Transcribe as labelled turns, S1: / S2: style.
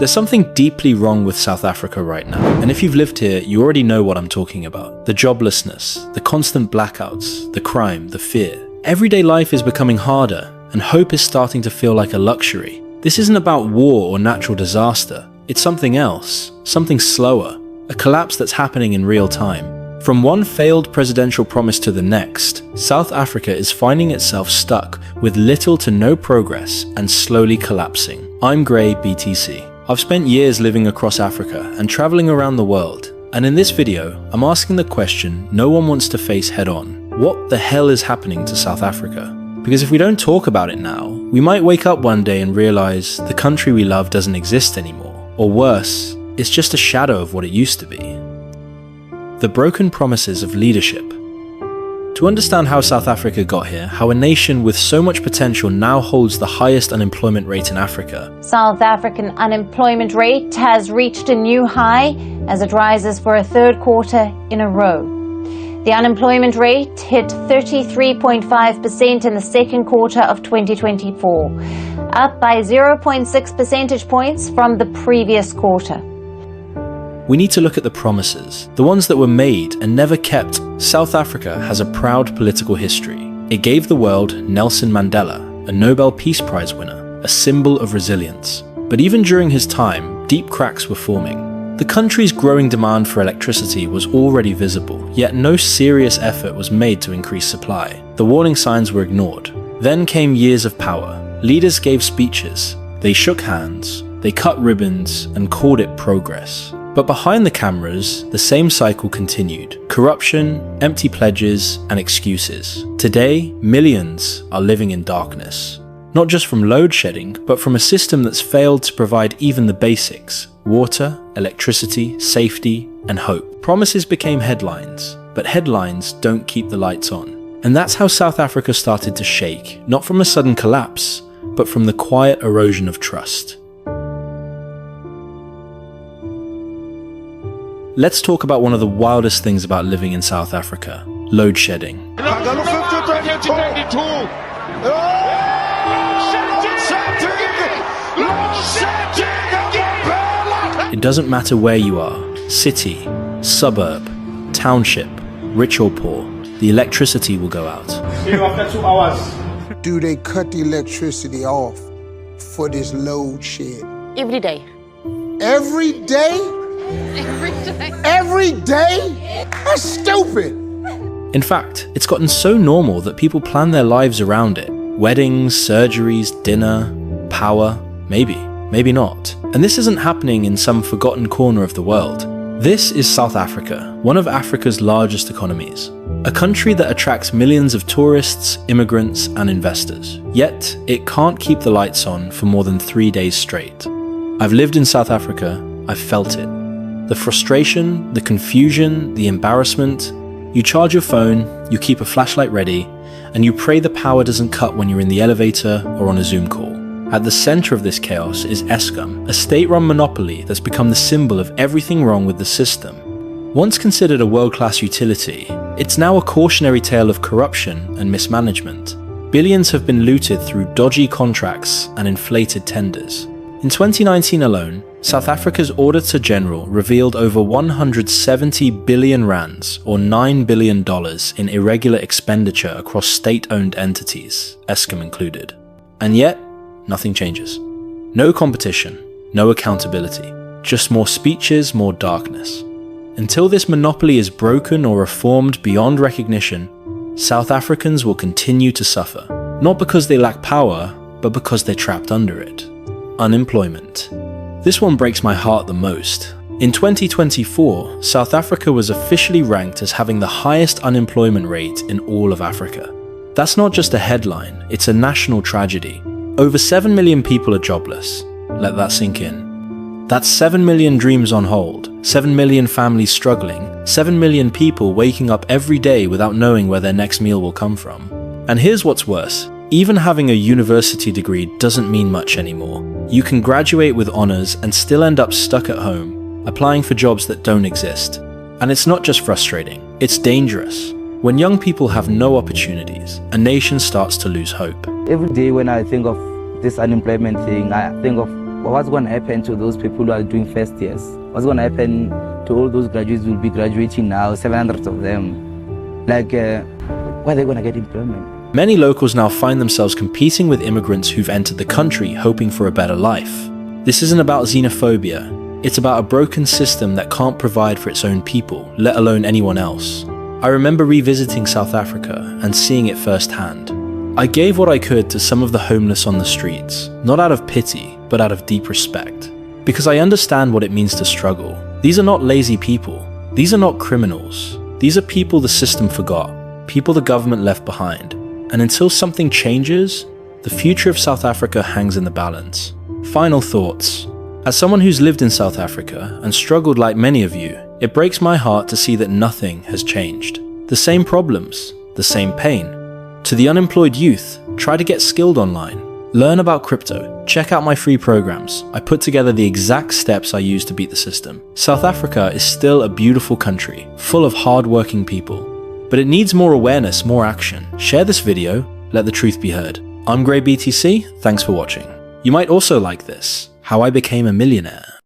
S1: There's something deeply wrong with South Africa right now, and if you've lived here, you already know what I'm talking about. The joblessness, the constant blackouts, the crime, the fear. Everyday life is becoming harder, and hope is starting to feel like a luxury. This isn't about war or natural disaster. It's something else, something slower, a collapse that's happening in real time. From one failed presidential promise to the next, South Africa is finding itself stuck with little to no progress and slowly collapsing. I'm GreyBTC. I've spent years living across Africa and traveling around the world, and in this video, I'm asking the question no one wants to face head on. What the hell is happening to South Africa? Because if we don't talk about it now, we might wake up one day and realize the country we love doesn't exist anymore. Or worse, it's just a shadow of what it used to be. The broken promises of leadership. To understand how South Africa got here, how a nation with so much potential now holds the highest unemployment rate in Africa.
S2: South African unemployment rate has reached a new high as it rises for a third quarter in a row. The unemployment rate hit 33.5% in the second quarter of 2024, up by 0.6 percentage points from the previous quarter.
S1: We need to look at the promises, the ones that were made and never kept. South Africa has a proud political history. It gave the world Nelson Mandela, a Nobel Peace Prize winner, a symbol of resilience. But even during his time, deep cracks were forming. The country's growing demand for electricity was already visible, yet no serious effort was made to increase supply. The warning signs were ignored. Then came years of power. Leaders gave speeches, they shook hands, they cut ribbons and called it progress. But behind the cameras, the same cycle continued. Corruption, empty pledges, and excuses. Today, millions are living in darkness. Not just from load shedding, but from a system that's failed to provide even the basics: water, electricity, safety, and hope. Promises became headlines, but headlines don't keep the lights on. And that's how South Africa started to shake, not from a sudden collapse, but from the quiet erosion of trust. Let's talk about one of the wildest things about living in South Africa: load shedding. It doesn't matter where you are, city, suburb, township, rich or poor, the electricity will go out.
S3: After 2 hours.
S4: Do they cut the electricity off for this load shed?
S5: Every day.
S4: Every day?
S5: Every day.
S4: Every day? That's stupid.
S1: In fact, it's gotten so normal that people plan their lives around it. Weddings, surgeries, dinner, power, maybe not. And this isn't happening in some forgotten corner of the world. This is South Africa, one of Africa's largest economies. A country that attracts millions of tourists, immigrants, and investors. Yet, it can't keep the lights on for more than 3 days straight. I've lived in South Africa, I've felt it. The frustration, the confusion, the embarrassment. You charge your phone, you keep a flashlight ready, and you pray the power doesn't cut when you're in the elevator or on a Zoom call. At the center of this chaos is Eskom, a state-run monopoly that's become the symbol of everything wrong with the system. Once considered a world-class utility, it's now a cautionary tale of corruption and mismanagement. Billions have been looted through dodgy contracts and inflated tenders. In 2019 alone, South Africa's Auditor General revealed over 170 billion rands, or $9 billion, in irregular expenditure across state-owned entities, Eskom included. And yet, nothing changes. No competition, no accountability, just more speeches, more darkness. Until this monopoly is broken or reformed beyond recognition, South Africans will continue to suffer, not because they lack power, but because they're trapped under it. Unemployment. This one breaks my heart the most. In 2024, South Africa was officially ranked as having the highest unemployment rate in all of Africa. That's not just a headline, it's a national tragedy. Over 7 million people are jobless. Let that sink in. That's 7 million dreams on hold, 7 million families struggling, 7 million people waking up every day without knowing where their next meal will come from. And here's what's worse. Even having a university degree doesn't mean much anymore. You can graduate with honors and still end up stuck at home, applying for jobs that don't exist. And it's not just frustrating, it's dangerous. When young people have no opportunities, a nation starts to lose hope.
S6: Every day when I think of this unemployment thing, I think of
S3: what's going to happen to those people who are doing first years? What's going to happen to all those graduates who will be graduating now, 700 of them? Like, where are they going to get employment?
S1: Many locals now find themselves competing with immigrants who've entered the country hoping for a better life. This isn't about xenophobia, it's about a broken system that can't provide for its own people, let alone anyone else. I remember revisiting South Africa and seeing it firsthand. I gave what I could to some of the homeless on the streets, not out of pity, but out of deep respect. Because I understand what it means to struggle. These are not lazy people. These are not criminals. These are people the system forgot, people the government left behind. And until something changes, the future of South Africa hangs in the balance. Final thoughts. As someone who's lived in South Africa and struggled like many of you, it breaks my heart to see that nothing has changed. The same problems, the same pain. To the unemployed youth, try to get skilled online. Learn about crypto. Check out my free programs. I put together the exact steps I use to beat the system. South Africa is still a beautiful country, full of hard-working people. But it needs more awareness, more action. Share this video, let the truth be heard. I'm GreyBTC, thanks for watching. You might also like this, how I became a millionaire.